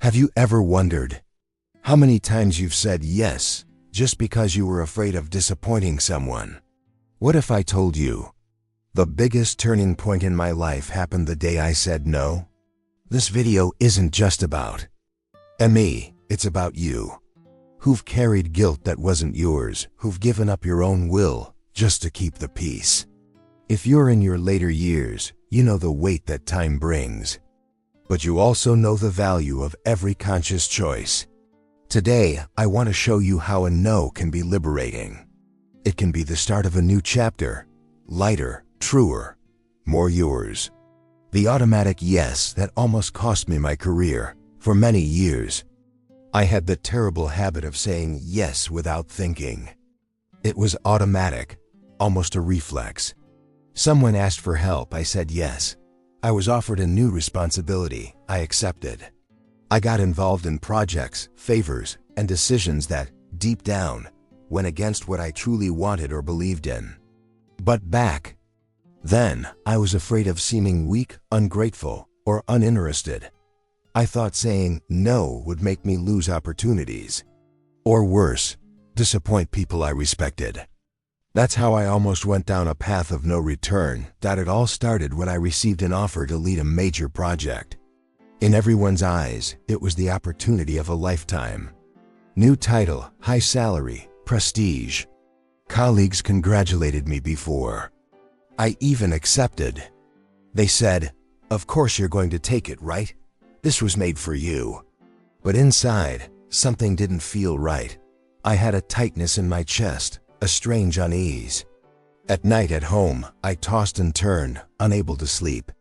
Have you ever wondered how many times you've said yes just because you were afraid of disappointing someone? What if I told you the biggest turning point in my life happened the day I said no? This video isn't just about me, it's about you, who've carried guilt that wasn't yours, who've given up your own will just to keep the peace. If you're in your later years, you know the weight that time brings, but you also know the value of every conscious choice. Today, I want to show you how a no can be liberating. It can be the start of a new chapter, lighter, truer, more yours. The automatic yes that almost cost me my career. For many years, I had the terrible habit of saying yes without thinking. It was automatic, almost a reflex. Someone asked for help, I said yes. I was offered a new responsibility, I accepted. I got involved in projects, favors, and decisions that, deep down, went against what I truly wanted or believed in. But back then, I was afraid of seeming weak, ungrateful, or uninterested. I thought saying no would make me lose opportunities. Or worse, disappoint people I respected. That's how I almost went down a path of no return. It all started when I received an offer to lead a major project. In everyone's eyes, it was the opportunity of a lifetime. New title, high salary, prestige. Colleagues congratulated me before I even accepted. They said, "Of course you're going to take it, right? This was made for you." But inside, something didn't feel right. I had a tightness in my chest, a strange unease. At night at home, I tossed and turned, unable to sleep.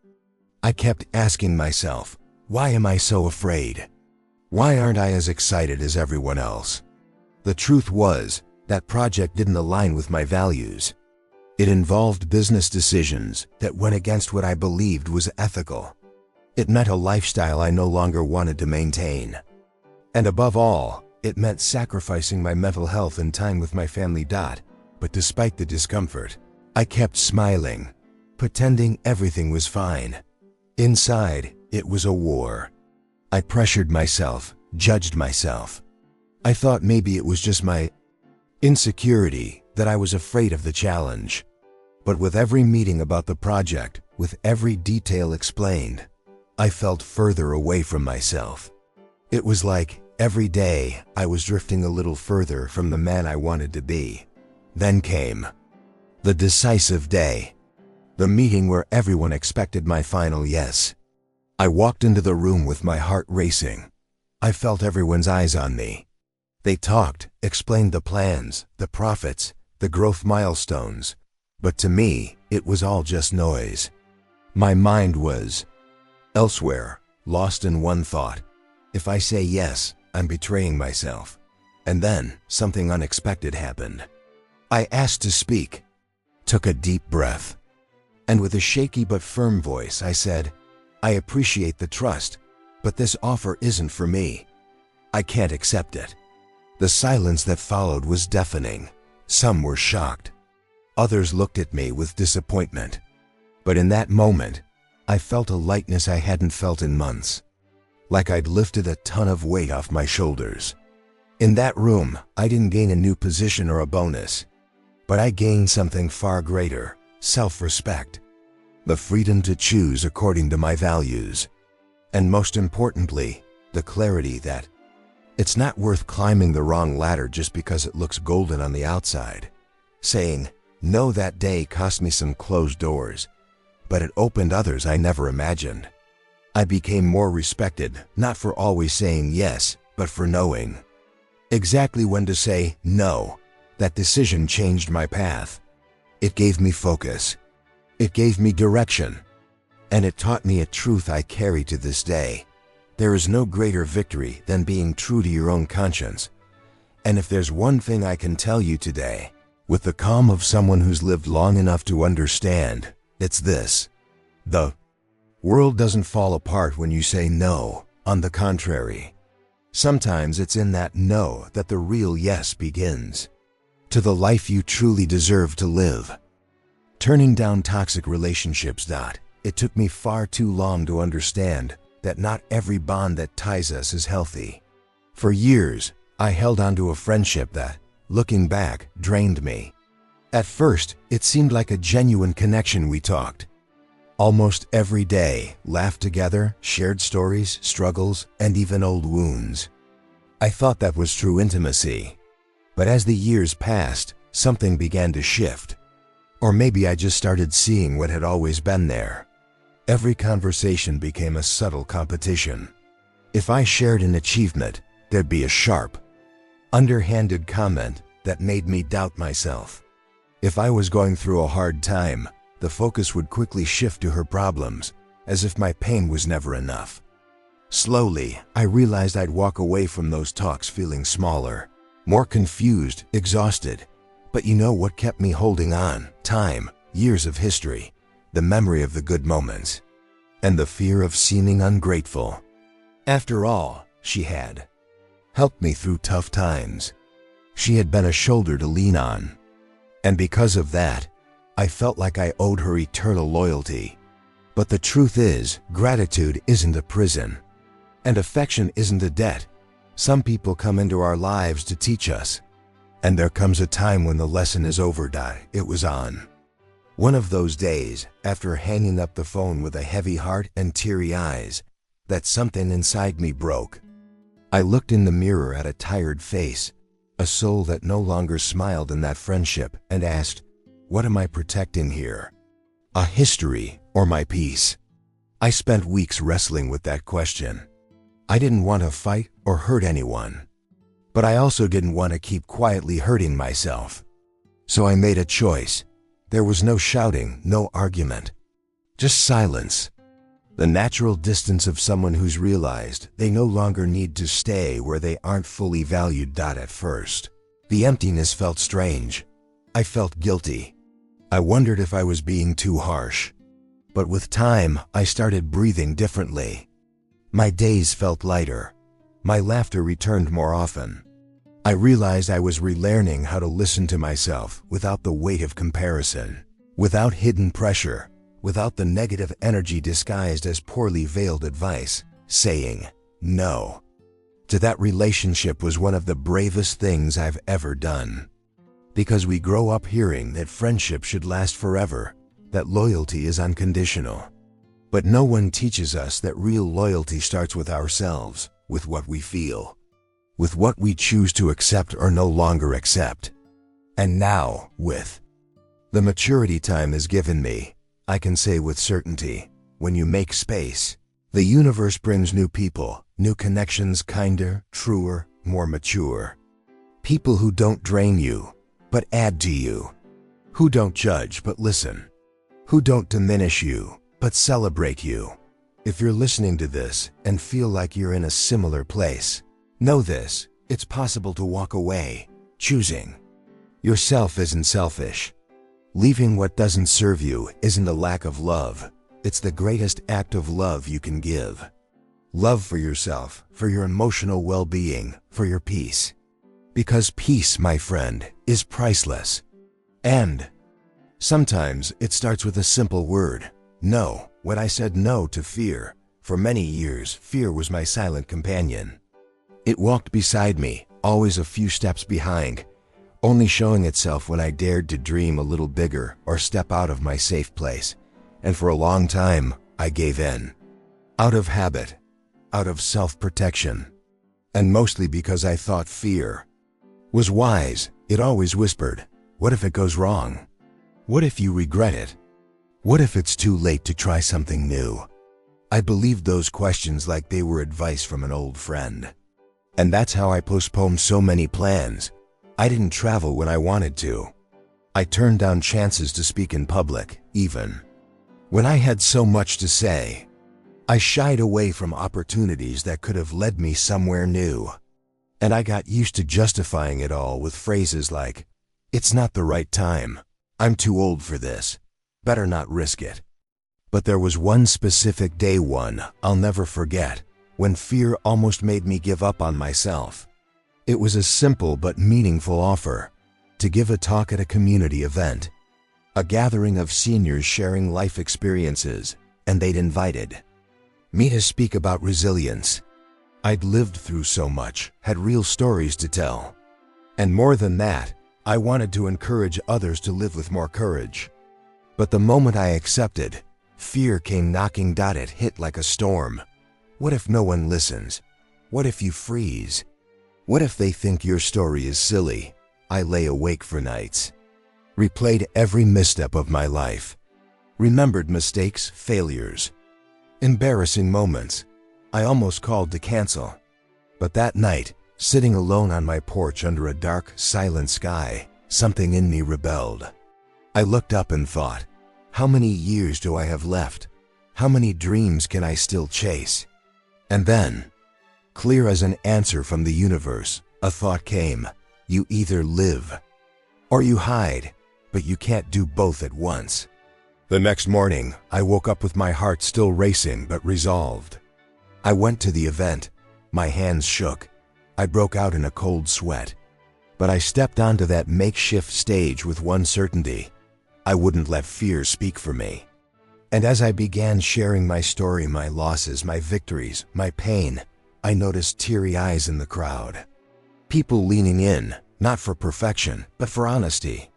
I kept asking myself, why am I so afraid? Why aren't I as excited as everyone else? The truth was, that project didn't align with my values. It involved business decisions that went against what I believed was ethical. It meant a lifestyle I no longer wanted to maintain. And above all, it meant sacrificing my mental health and time with my family. But despite the discomfort, I kept smiling, pretending everything was fine. Inside, it was a war. I pressured myself, judged myself. I thought maybe it was just my insecurity, that I was afraid of the challenge. But with every meeting about the project, with every detail explained, I felt further away from myself. It was like every day I was drifting a little further from the man I wanted to be. Then came the decisive day, the meeting where everyone expected my final yes. I walked into the room with my heart racing. I felt everyone's eyes on me. They talked, explained the plans, the profits, the growth milestones. But to me, it was all just noise. My mind was elsewhere, lost in one thought. If I say yes, I'm betraying myself. And then, something unexpected happened. I asked to speak, took a deep breath, and with a shaky but firm voice I said, "I appreciate the trust, but this offer isn't for me. I can't accept it." The silence that followed was deafening. Some were shocked. Others looked at me with disappointment. But in that moment, I felt a lightness I hadn't felt in months. Like I'd lifted a ton of weight off my shoulders. In that room, I didn't gain a new position or a bonus. But I gained something far greater, self-respect. The freedom to choose according to my values. And most importantly, the clarity that it's not worth climbing the wrong ladder just because it looks golden on the outside. Saying no that day cost me some closed doors, but it opened others I never imagined. I became more respected, not for always saying yes, but for knowing exactly when to say no. That decision changed my path. It gave me focus. It gave me direction. And it taught me a truth I carry to this day. There is no greater victory than being true to your own conscience. And if there's one thing I can tell you today, with the calm of someone who's lived long enough to understand, it's this. The world doesn't fall apart when you say no. On the contrary, sometimes it's in that no that the real yes begins. To the life you truly deserve to live. Turning down toxic relationships. It took me far too long to understand that not every bond that ties us is healthy. For years, I held on to a friendship that, looking back, drained me. At first, it seemed like a genuine connection. We talked almost every day, laughed together, shared stories, struggles, and even old wounds. I thought that was true intimacy. But as the years passed, something began to shift. Or maybe I just started seeing what had always been there. Every conversation became a subtle competition. If I shared an achievement, there'd be a sharp, underhanded comment that made me doubt myself. If I was going through a hard time, the focus would quickly shift to her problems, as if my pain was never enough. Slowly, I realized I'd walk away from those talks feeling smaller, more confused, exhausted. But you know what kept me holding on? Time, years of history, the memory of the good moments, and the fear of seeming ungrateful. After all, she had helped me through tough times. She had been a shoulder to lean on. And because of that, I felt like I owed her eternal loyalty. But the truth is, gratitude isn't a prison. And affection isn't a debt. Some people come into our lives to teach us. And there comes a time when the lesson is over. It was on one of those days, after hanging up the phone with a heavy heart and teary eyes, that something inside me broke. I looked in the mirror at a tired face, a soul that no longer smiled in that friendship, and asked, what am I protecting here? A history or my peace? I spent weeks wrestling with that question. I didn't want to fight or hurt anyone, but I also didn't want to keep quietly hurting myself. So I made a choice. There was no shouting, no argument, just silence. The natural distance of someone who's realized they no longer need to stay where they aren't fully valued. At first, the emptiness felt strange. I felt guilty. I wondered if I was being too harsh. But with time, I started breathing differently. My days felt lighter. My laughter returned more often. I realized I was relearning how to listen to myself without the weight of comparison, without hidden pressure, without the negative energy disguised as poorly veiled advice. Saying no to that relationship was one of the bravest things I've ever done. Because we grow up hearing that friendship should last forever, that loyalty is unconditional. But no one teaches us that real loyalty starts with ourselves, with what we feel, with what we choose to accept or no longer accept. And now, with the maturity time has given me, I can say with certainty, when you make space, the universe brings new people, new connections, kinder, truer, more mature. People who don't drain you, but add to you. Who don't judge, but listen. Who don't diminish you, but celebrate you. If you're listening to this and feel like you're in a similar place, know this: it's possible to walk away. Choosing yourself isn't selfish. Leaving what doesn't serve you isn't a lack of love. It's the greatest act of love you can give. Love for yourself, for your emotional well-being, for your peace. Because peace, my friend, is priceless. And sometimes it starts with a simple word: no. When I said no to fear, for many years, fear was my silent companion. It walked beside me, always a few steps behind, only showing itself when I dared to dream a little bigger or step out of my safe place. And for a long time, I gave in. Out of habit, out of self-protection, and mostly because I thought fear was wise. It always whispered, what if it goes wrong? What if you regret it? What if it's too late to try something new? I believed those questions like they were advice from an old friend. And that's how I postponed so many plans. I didn't travel when I wanted to. I turned down chances to speak in public, even when I had so much to say. I shied away from opportunities that could have led me somewhere new. And I got used to justifying it all with phrases like, it's not the right time. I'm too old for this. Better not risk it. But there was one specific day, one I'll never forget, when fear almost made me give up on myself. It was a simple but meaningful offer: to give a talk at a community event, a gathering of seniors sharing life experiences, and they'd invited me to speak about resilience. I'd lived through so much, had real stories to tell. And more than that, I wanted to encourage others to live with more courage. But the moment I accepted, fear came knocking. It hit like a storm. What if no one listens? What if you freeze? What if they think your story is silly? I lay awake for nights. Replayed every misstep of my life. Remembered mistakes, failures, embarrassing moments. I almost called to cancel. But that night, sitting alone on my porch under a dark, silent sky, something in me rebelled. I looked up and thought, how many years do I have left? How many dreams can I still chase? And then, clear as an answer from the universe, a thought came. You either live or you hide, but you can't do both at once. The next morning, I woke up with my heart still racing but resolved. I went to the event. My hands shook. I broke out in a cold sweat. But I stepped onto that makeshift stage with one certainty. I wouldn't let fear speak for me. And as I began sharing my story, my losses, my victories, my pain, I noticed teary eyes in the crowd. People leaning in, not for perfection, but for honesty.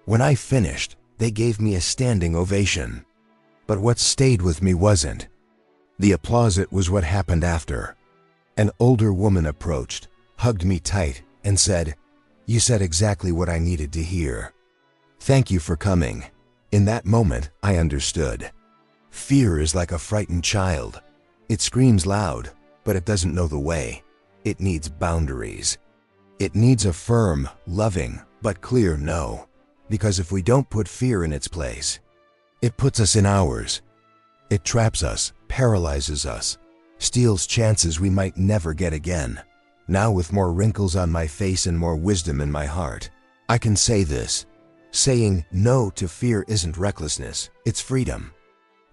When I finished, they gave me a standing ovation. But what stayed with me wasn't the applause, it was what happened after. An older woman approached, hugged me tight, and said, "You said exactly what I needed to hear. Thank you for coming." In that moment, I understood. Fear is like a frightened child. It screams loud, but it doesn't know the way. It needs boundaries. It needs a firm, loving, but clear no. Because if we don't put fear in its place, it puts us in ours. It traps us, paralyzes us, steals chances we might never get again. Now, with more wrinkles on my face and more wisdom in my heart, I can say this. Saying no to fear isn't recklessness, it's freedom.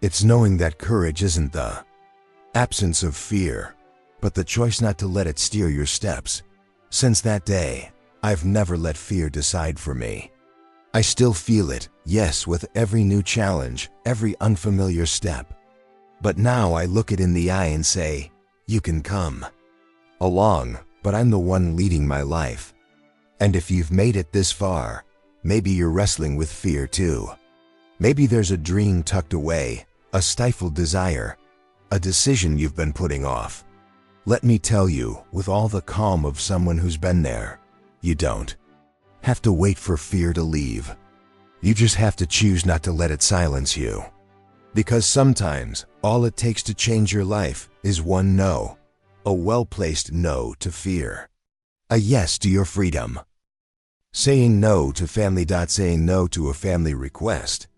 It's knowing that courage isn't the absence of fear, but the choice not to let it steer your steps. Since that day, I've never let fear decide for me. I still feel it, yes, with every new challenge, every unfamiliar step. But now I look it in the eye and say, you can come along, but I'm the one leading my life. And if you've made it this far, maybe you're wrestling with fear too. Maybe there's a dream tucked away, a stifled desire, a decision you've been putting off. Let me tell you, with all the calm of someone who's been there, you don't have to wait for fear to leave. You just have to choose not to let it silence you. Because sometimes, all it takes to change your life is one no. A well-placed no to fear. A yes to your freedom. Saying no to family. Saying no to a family request.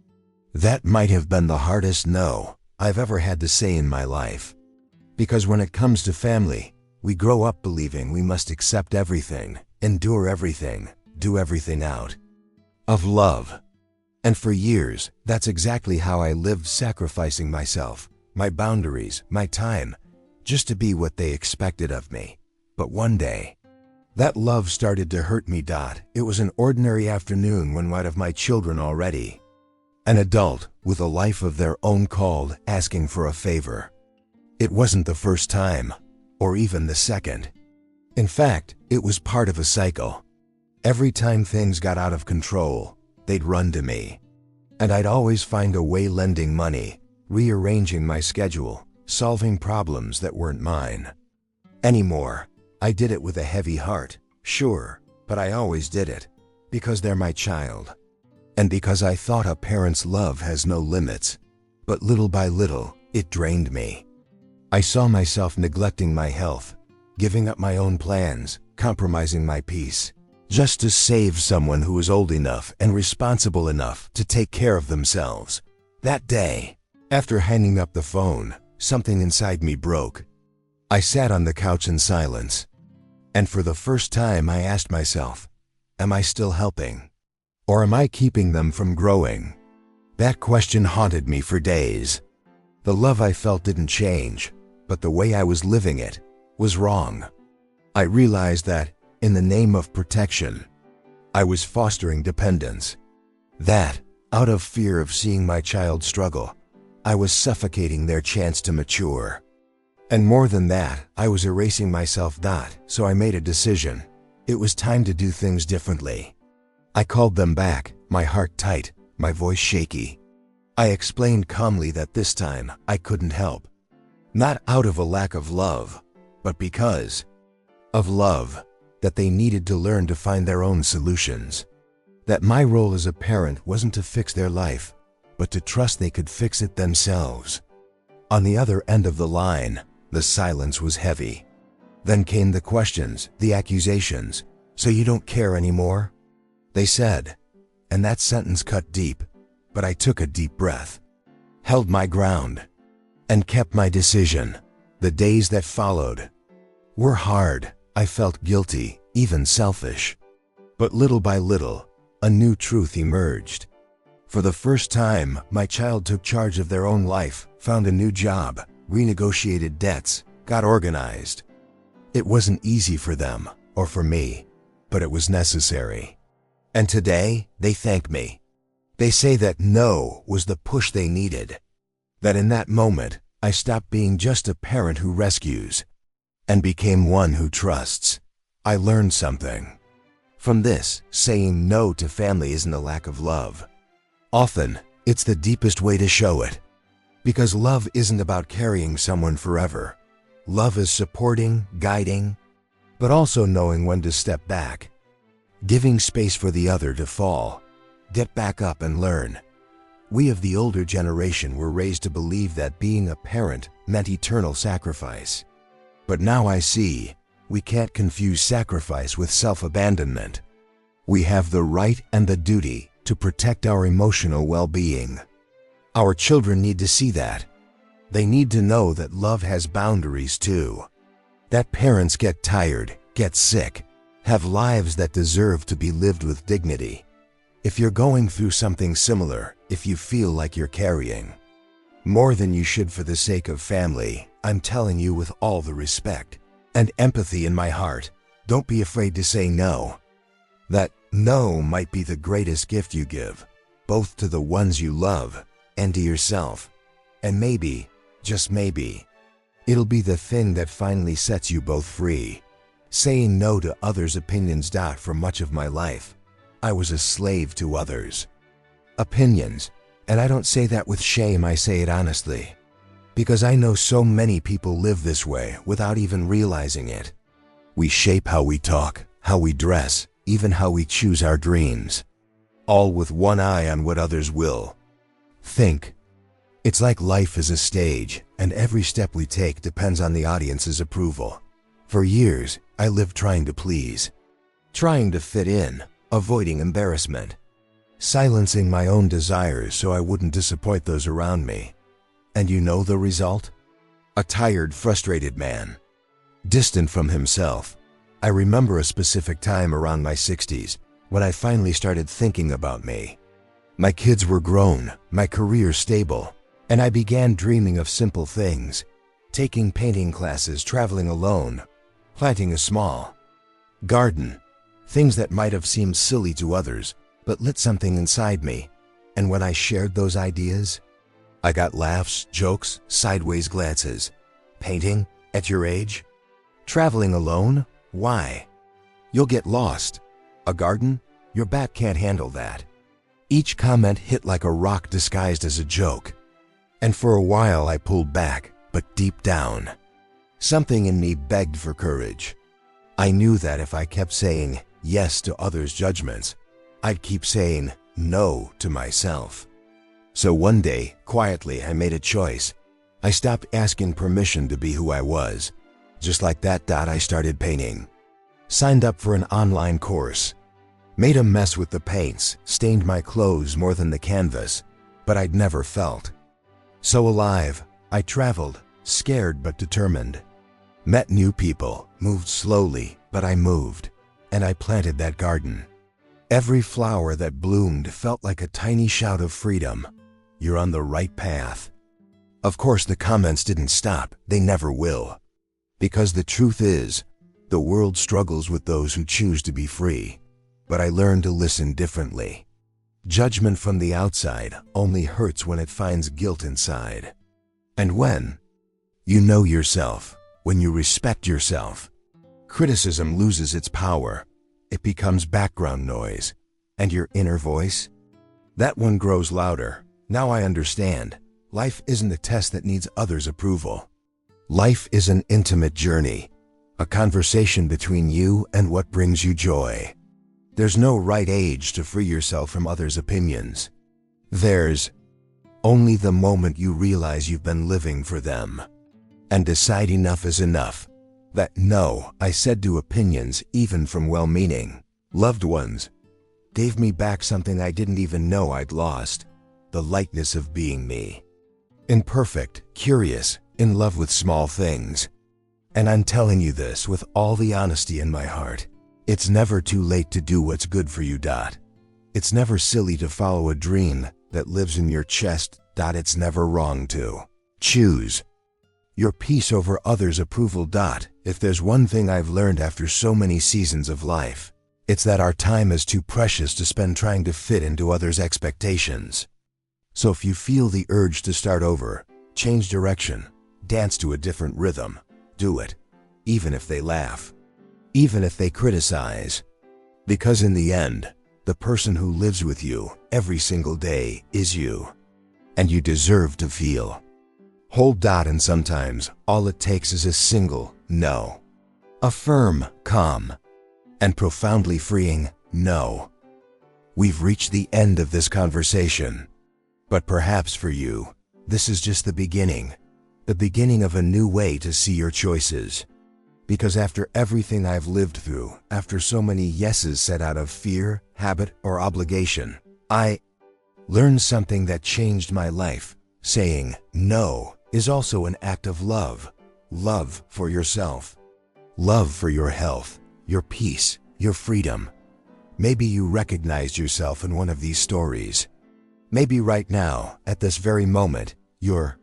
That might have been the hardest no I've ever had to say in my life. Because when it comes to family, we grow up believing we must accept everything, endure everything, do everything out of love. And for years, that's exactly how I lived, sacrificing myself, my boundaries, my time, just to be what they expected of me. But one day, that love started to hurt me. It was an ordinary afternoon when one of my children, already an adult with a life of their own, called, asking for a favor. It wasn't the first time, or even the second. In fact, it was part of a cycle. Every time things got out of control, they'd run to me. And I'd always find a way, lending money, rearranging my schedule, solving problems that weren't mine anymore. I did it with a heavy heart, sure, but I always did it because they're my child. And because I thought a parent's love has no limits. But little by little, it drained me. I saw myself neglecting my health, giving up my own plans, compromising my peace, just to save someone who was old enough and responsible enough to take care of themselves. That day, after hanging up the phone, something inside me broke. I sat on the couch in silence. And for the first time, I asked myself, am I still helping? Or am I keeping them from growing? That question haunted me for days. The love I felt didn't change, but the way I was living it was wrong. I realized that, in the name of protection, I was fostering dependence. That, out of fear of seeing my child struggle, I was suffocating their chance to mature. And more than that, I was erasing myself. So I made a decision. It was time to do things differently. I called them back, my heart tight, my voice shaky. I explained calmly that this time I couldn't help. Not out of a lack of love, but because of love, that they needed to learn to find their own solutions. That my role as a parent wasn't to fix their life, but to trust they could fix it themselves. On the other end of the line, the silence was heavy. Then came the questions, the accusations. So you don't care anymore? They said, and that sentence cut deep, but I took a deep breath, held my ground, and kept my decision. The days that followed were hard. I felt guilty, even selfish. But little by little, a new truth emerged. For the first time, my child took charge of their own life, found a new job, renegotiated debts, got organized. It wasn't easy for them, or for me, but it was necessary. And today, they thank me. They say that no was the push they needed. That in that moment, I stopped being just a parent who rescues, and became one who trusts. I learned something. From this, saying no to family isn't a lack of love. Often, it's the deepest way to show it. Because love isn't about carrying someone forever. Love is supporting, guiding, but also knowing when to step back. Giving space for the other to fall, get back up and learn. We of the older generation were raised to believe that being a parent meant eternal sacrifice. But now I see, we can't confuse sacrifice with self-abandonment. We have the right and the duty to protect our emotional well-being. Our children need to see that. They need to know that love has boundaries too. That parents get tired, get sick, have lives that deserve to be lived with dignity. If you're going through something similar, if you feel like you're carrying more than you should for the sake of family, I'm telling you with all the respect and empathy in my heart, don't be afraid to say no. That no might be the greatest gift you give, both to the ones you love and to yourself. And maybe, just maybe, it'll be the thing that finally sets you both free. Saying no to others' opinions. For much of my life, I was a slave to others' opinions, and I don't say that with shame, I say it honestly. Because I know so many people live this way without even realizing it. We shape how we talk, how we dress, even how we choose our dreams. All with one eye on what others will think. It's like life is a stage, and every step we take depends on the audience's approval. For years, I lived trying to please, trying to fit in, avoiding embarrassment, silencing my own desires so I wouldn't disappoint those around me. And you know the result? A tired, frustrated man, distant from himself. I remember a specific time around my 60s when I finally started thinking about me. My kids were grown, my career stable, and I began dreaming of simple things, taking painting classes, traveling alone, planting a small garden, things that might have seemed silly to others, but lit something inside me. And when I shared those ideas, I got laughs, jokes, sideways glances. Painting? At your age? Traveling alone? Why? You'll get lost. A garden? Your back can't handle that. Each comment hit like a rock disguised as a joke. And for a while I pulled back, but deep down, something in me begged for courage. I knew that if I kept saying yes to others' judgments, I'd keep saying no to myself. So one day, quietly, I made a choice. I stopped asking permission to be who I was. Just like that, I started painting. Signed up for an online course. Made a mess with the paints, stained my clothes more than the canvas, but I'd never felt so alive. I traveled, scared but determined. Met new people, moved slowly, but I moved, and I planted that garden. Every flower that bloomed felt like a tiny shout of freedom. You're on the right path. Of course, the comments didn't stop. They never will. Because the truth is, the world struggles with those who choose to be free. But I learned to listen differently. Judgment from the outside only hurts when it finds guilt inside. And when you know yourself, when you respect yourself, criticism loses its power. It becomes background noise. And your inner voice? That one grows louder. Now I understand. Life isn't a test that needs others' approval. Life is an intimate journey, a conversation between you and what brings you joy. There's no right age to free yourself from others' opinions. There's only the moment you realize you've been living for them and decide enough is enough. That no, I said to opinions, even from well-meaning loved ones, gave me back something I didn't even know I'd lost, the lightness of being me. Imperfect, curious, in love with small things. And I'm telling you this with all the honesty in my heart. It's never too late to do what's good for you. It's never silly to follow a dream that lives in your chest. It's never wrong to choose your peace over others' approval. If there's one thing I've learned after so many seasons of life, it's that our time is too precious to spend trying to fit into others' expectations. So if you feel the urge to start over, change direction, dance to a different rhythm, do it, even if they laugh, even if they criticize. Because in the end, the person who lives with you every single day is you. And you deserve to feel whole. And sometimes all it takes is a single no. A firm, calm, and profoundly freeing no. We've reached the end of this conversation. But perhaps for you, this is just the beginning of a new way to see your choices. Because after everything I've lived through, after so many yeses said out of fear, habit, or obligation, I learned something that changed my life. Saying no is also an act of love. Love for yourself. Love for your health, your peace, your freedom. Maybe you recognized yourself in one of these stories. Maybe right now, at this very moment, you're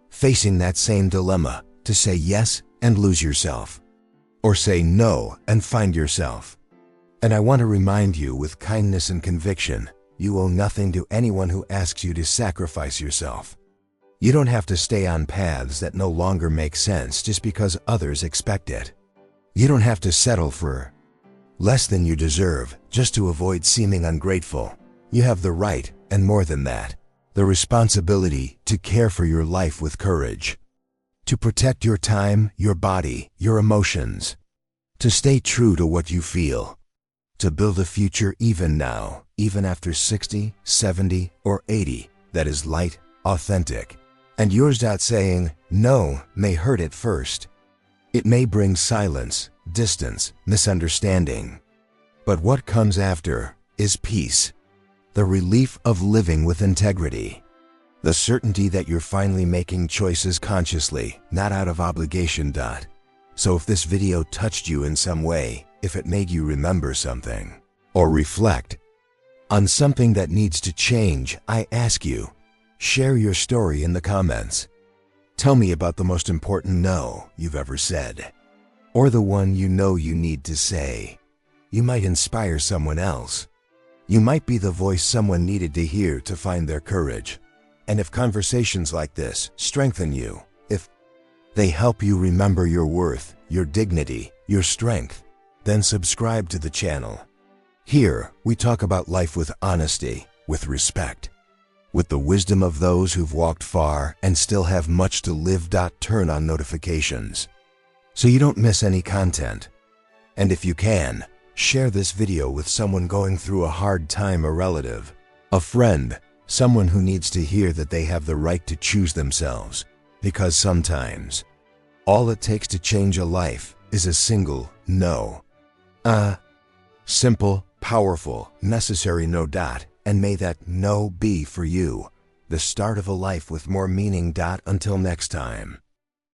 facing that same dilemma to say yes and lose yourself, or say no and find yourself. And I want to remind you with kindness and conviction, you owe nothing to anyone who asks you to sacrifice yourself. You don't have to stay on paths that no longer make sense just because others expect it. You don't have to settle for less than you deserve just to avoid seeming ungrateful. You have the right, and more than that, the responsibility to care for your life with courage, to protect your time, your body, your emotions, to stay true to what you feel, to build a future even now, even after 60, 70, or 80, that is light, authentic, and yours. Saying no may hurt at first. It may bring silence, distance, misunderstanding. But what comes after is peace. The relief of living with integrity. The certainty that you're finally making choices consciously, not out of obligation. So if this video touched you in some way, if it made you remember something, or reflect on something that needs to change, I ask you, share your story in the comments. Tell me about the most important no you've ever said, or the one you know you need to say. You might inspire someone else. You might be the voice someone needed to hear to find their courage. And if conversations like this strengthen you, if they help you remember your worth, your dignity, your strength, then subscribe to the channel. Here, we talk about life with honesty, with respect, with the wisdom of those who've walked far and still have much to live. Turn on notifications so you don't miss any content. And if you can, share this video with someone going through a hard time, a relative, a friend, someone who needs to hear that they have the right to choose themselves. Because sometimes, all it takes to change a life is a single no. Simple, powerful, necessary no. And may that no be for you the start of a life with more meaning. Until next time.